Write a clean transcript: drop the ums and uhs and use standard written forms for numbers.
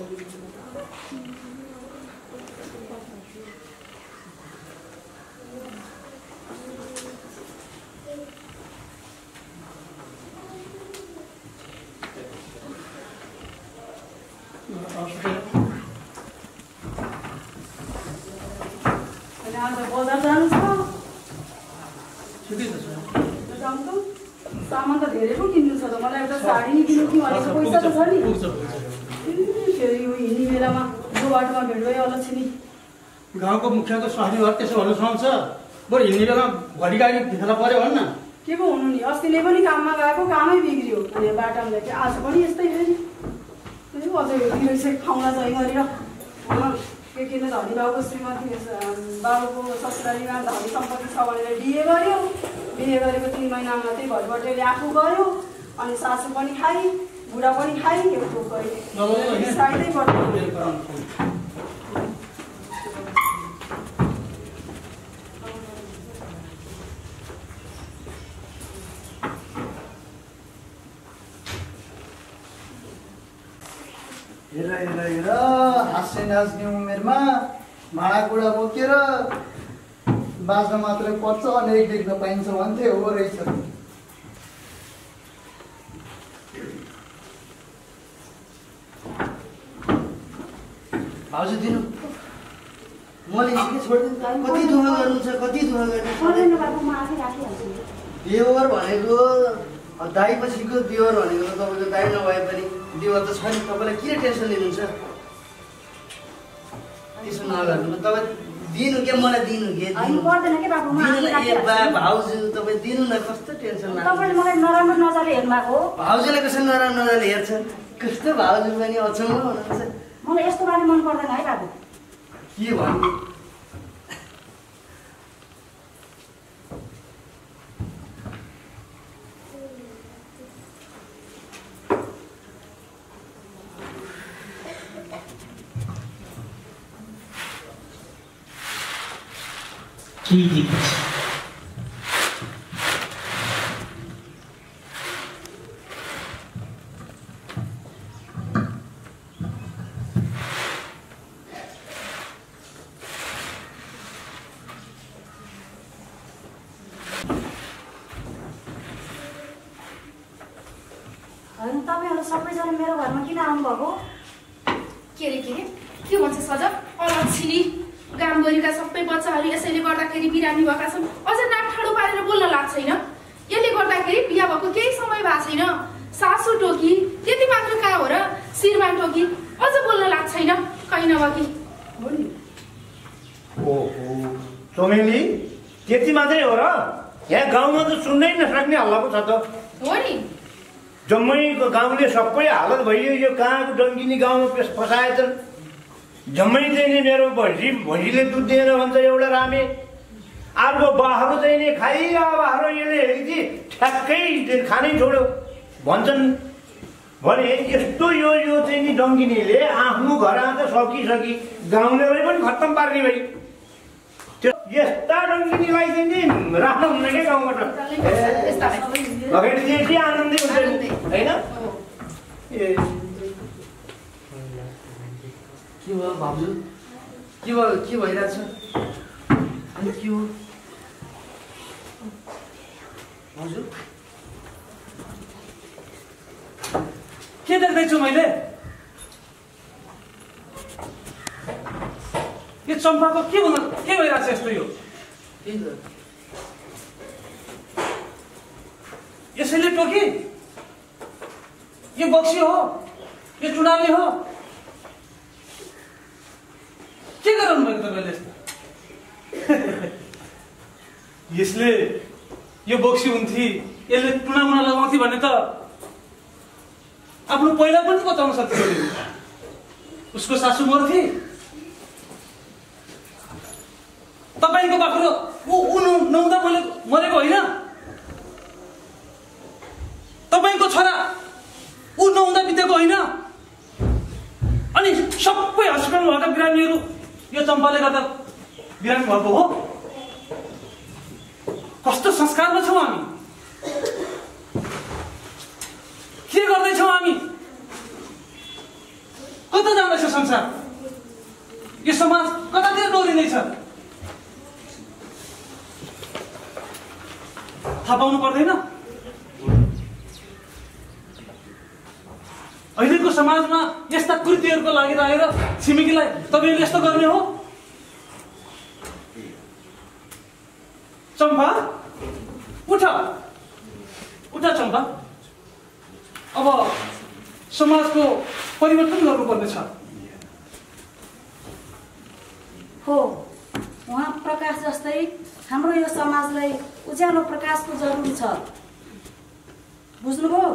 बजार जानु छ सामान त धेरै पो किन्नु छ त मलाई एउटा साडी नि किन्नु कि भनेको पैसा त छ नि फेरि यो हिँड्ने बेलामा जो बाटोमा भेट भयो अलक्षिनी गाउँको मुखियाको स्वास्थ्य विभाग त्यसो भन्नु सुनाउँछ बरु हिँड्ने बेलामा घडी गाडी भेला पर्यो भन्न के पो हुनु नि अस्तिले पनि काममा गएको कामै बिग्रियो अनि बाटामा ल्याएको आज पनि यस्तै फेरि अझै रहेछ खाउला चाहिँ गरेर के किन धनी बाबुको श्रीमती बाबुको ससुरालीमा धनी सम्पत्ति छ भनेर बिहे गर्यो बिहे गरेको 3 महिनामा त्यही भरिबटैले आफू गयो अनि सासू पनि खाइ बुढा पनि खाइ के ठोक गयो साइडै पर्छ हेर हाँस्ने नाच्ने उमेरमा भाँडाकुँडा बोकेर बाँच्न मात्रै पर्छ अनेक देख्न पाइन्छ भन्थे हो रहेछ भाउजू दिनु मैले के छोड्दिनु कति दुःख गर्नु छ कति दुःख गर्नु देवर भनेको दाइ पछिको देवर भनेको त तपाईँको दाइ नभए पनि देवर त छ नि तपाईँलाई किन टेन्सन लिनुहुन्छ त्यसो नगर्नु तपाईँ दिनु के मलाई दिनु के भाउजू तपाईँ दिनु न कस्तो टेन्सन भाउजूलाई कसरी नराम्रो नजरले हेर्छ कस्तो भाउजू पनि अचम्म हुनुहुन्छ मलाई यस्तो बारे मन पर्दैन है बाबु के भन्नु ठीक तपाईहरु सबैजना मेरो घरमा किन आउनु भएको के भन्छ सजब अलक्षिनी गामभरिका सबै बच्चाहरू यसैले गर्दाखेरि बिरामी भएका छन् अझ नाक ठाडो पारेर बोल्न लाग्छ छैन यसले गर्दाखेरि बिहा भएको केही समय भएको छैन सासु टोकी त्यति मात्र कहाँ हो र श्रीमान टोकी अझ बोल्न लाग्छ छैन कहीँ नभकी ओहो चोमेली त्यति मात्रै हो र यहाँ गाउँमा त सुन्नै नसक्ने हल्ला पो छ त हो नि जम्मैको गाउँले सबै हालत भइयो यो कहाँको डङ्गिनी गाउँमा फसाए त जम्मै चाहिँ नि मेरो भैँसीले दुध दिएर भन्छ एउटा रामे अर्को बाख्रो चाहिँ नि खाइरह बाख्रो यसले हेरिदिए ठ्याक्कै खानै छोड्यो भन्छन् भने यस्तो यो चाहिँ नि डङ्गिनीले आफ्नो घर आँदा सकी गाउँलेलाई पनि खत्तम पार्ने भई त्यो यस्ता डङ्गिनीलाई चाहिँ नि राख्नु हुन्न क्या गाउँबाट लगाइदिए के आनन्दै हुन्छ होइन के भयो भाउजू के भइरहेछ अनि के हो भाउजू के देख्दैछु मैले यो चम्पाको के भइरहेछ यस्तो यो यसैले टोकी यो बक्सी हो यो चुनावी हो के गराउनु भएको तपाईँले यस्तो यसले यो बोक्सी हुन्थी यसले टुना मुना लगाउँथी भने त आफ्नो पहिला पनि बताउन सक्थ्यो उसको सासू मर्थी तपाईँको बाख्रो ऊ नहुँदा मैले मरेको होइन तपाईँको छोरा ऊ नहुँदा बितेको होइन अनि सबै हस्पिटलमा भएका बिरामीहरू यो चम्पाले गर्दा बिरामी भएको हो कस्तो संस्कारमा छौँ हामी के गर्दैछौँ हामी कता कता जाँदैछ संसार? यो समाज कतातिर डोरिँदैछ? थाहा पाउनु पर्दैन? अहिलेको समाजमा यस्ता कृतिहरूको लागि रहेर छिमेकीलाई तपाईँले यस्तो गर्ने हो? चम्पा, उठ उठ चम्पा। अब समाजको परिवर्तन गर्नुपर्नेछ। हो, उहाँ प्रकाश जस्तै हाम्रो यो समाजलाई उज्यालो प्रकाशको जरुरी छ। बुझ्नुभयो?